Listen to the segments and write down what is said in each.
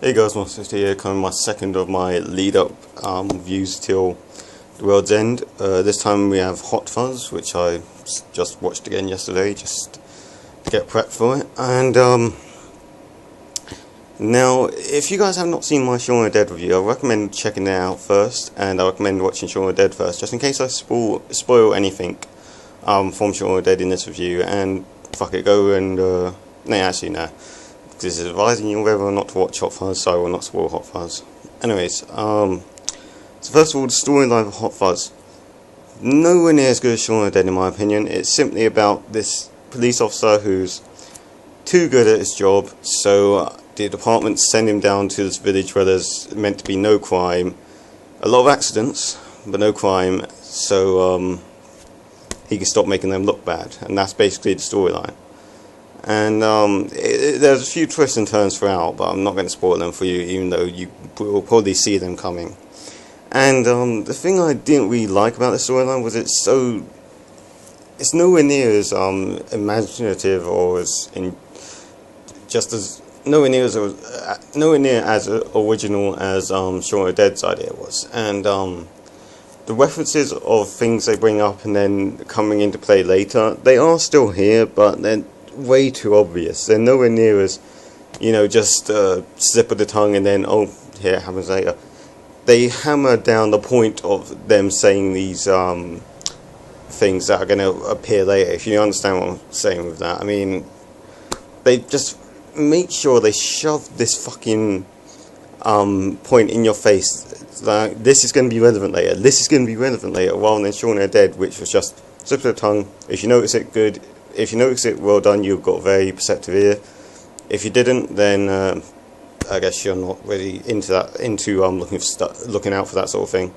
Hey guys, Monster here, coming my second of my lead-up views till the world's end. This time we have Hot Fuzz, which I just watched again yesterday, just to get prepped for it. And now, if you guys have not seen my Shaun of the Dead review, I recommend checking it out first, and I recommend watching Shaun of the Dead first, just in case I spoil anything from Shaun of the Dead in this review. And fuck it, go and this is advising you whether or not to watch Hot Fuzz, so I will not spoil Hot Fuzz. Anyways, so first of all, the storyline of Hot Fuzz. Nowhere near as good as Shaun of the Dead in my opinion. It's simply about this police officer who's too good at his job, so the department send him down to this village where there's meant to be no crime. A lot of accidents, but no crime, so he can stop making them look bad, and that's basically the storyline. And there's a few twists and turns throughout, but I'm not going to spoil them for you, even though you will probably see them coming. And the thing I didn't really like about the storyline was it's nowhere near as imaginative or nowhere near as original as Shaun of the Dead's idea was. And the references of things they bring up and then coming into play later, they are still here, but they're way too obvious. They're nowhere near as, just slip of the tongue and then, oh, here it happens later. They hammer down the point of them saying these things that are going to appear later, if you understand what I'm saying with that. I mean, they just make sure they shove this fucking point in your face, like, this is going to be relevant later, this is going to be relevant later, rather than Shaun of the Dead, which was just slip of the tongue. If you notice it, good. If you notice it, well done, you've got a very perceptive ear. If you didn't, then I guess you're not really into looking out for that sort of thing.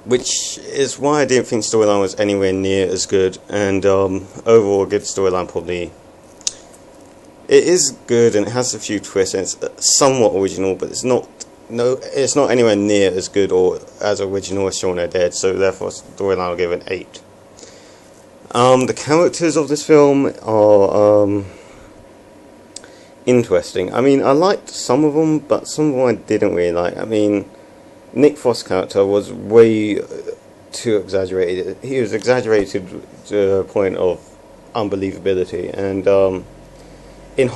Which is why I didn't think storyline was anywhere near as good. And overall, a good storyline probably. It is good and it has a few twists and it's somewhat original, but it's not anywhere near as good or as original as Shaun of the Dead. So therefore, storyline I'll give it an 8. The characters of this film are interesting. I mean, I liked some of them, but some of them I didn't really like. I mean, Nick Frost's character was way too exaggerated. He was exaggerated to the point of unbelievability. And in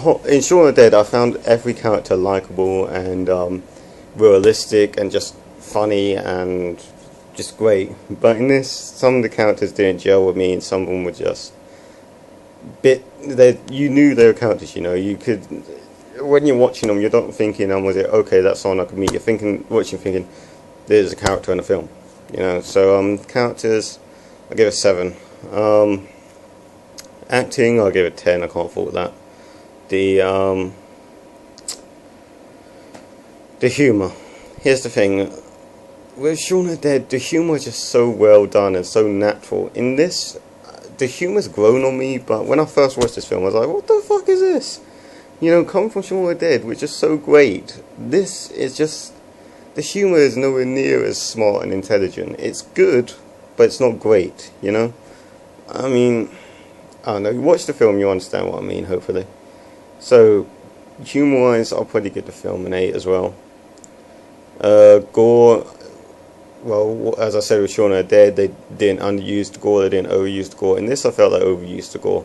Shaun of the Dead, I found every character likable and realistic and just funny and just great, but in this, some of the characters didn't gel with me, and some of them were just you knew they were characters, you could, when you're watching them, you're not thinking, was it, okay, that's someone I could meet, you're thinking, there's a character in a film, so, characters, I'll give it 7, acting, I'll give it 10, I can't fault that, the humour, here's the thing. With Shaun of the Dead, the humour is just so well done and so natural. In this, the humour's grown on me, but when I first watched this film, I was like, what the fuck is this? Coming from Shaun of the Dead, which is so great, this is just, the humour is nowhere near as smart and intelligent. It's good, but it's not great, I mean, I don't know, you watch the film, you understand what I mean, hopefully. So, humour-wise, I'll probably give the film an 8 as well. Gore, well, as I said with Shaun of the Dead, they didn't underuse the gore, they didn't overuse the gore. In this, I felt like overused the gore.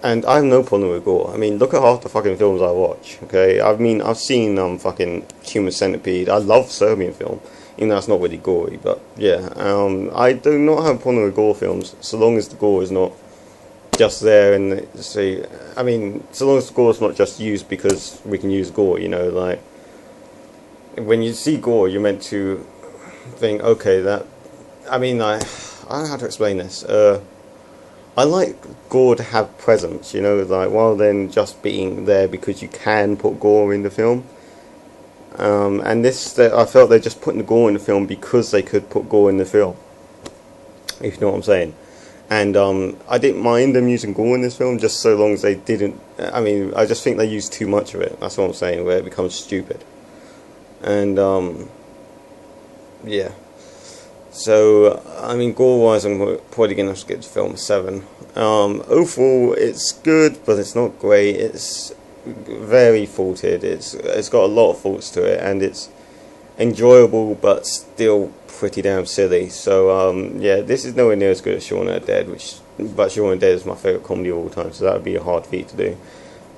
And I have no problem with gore. I mean, look at half the fucking films I watch, okay? I mean, I've seen fucking Human Centipede. I love Serbian film, even though it's not really gory, but yeah. I do not have a problem with gore films, so long as the gore is not just there and see. I mean, so long as the gore is not just used because we can use gore, like, when you see gore, you're meant to think, okay, I don't know how to explain this. I like gore to have presence, like, rather than just being there because you can put gore in the film. And this, I felt they're just putting the gore in the film because they could put gore in the film, if you know what I'm saying. And I didn't mind them using gore in this film, just so long as they didn't. I mean, I just think they used too much of it. That's what I'm saying, where it becomes stupid. And yeah, so I mean, gore wise, I'm probably gonna give the film a 7. Overall, it's good, but it's not great. It's very faulted. It's got a lot of faults to it, and it's enjoyable but still pretty damn silly. So yeah, this is nowhere near as good as Shaun of the Dead, but Shaun of the Dead is my favourite comedy of all time, so that would be a hard feat to do.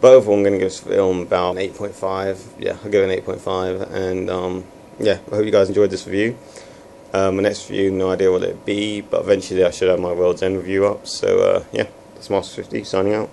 But overall, I'm going to give this film about an 8.5. Yeah, I'll give it an 8.5, and yeah, I hope you guys enjoyed this review. My next review, no idea what it'll be, but eventually I should have my World's End review up. So yeah, that's Master 50 signing out.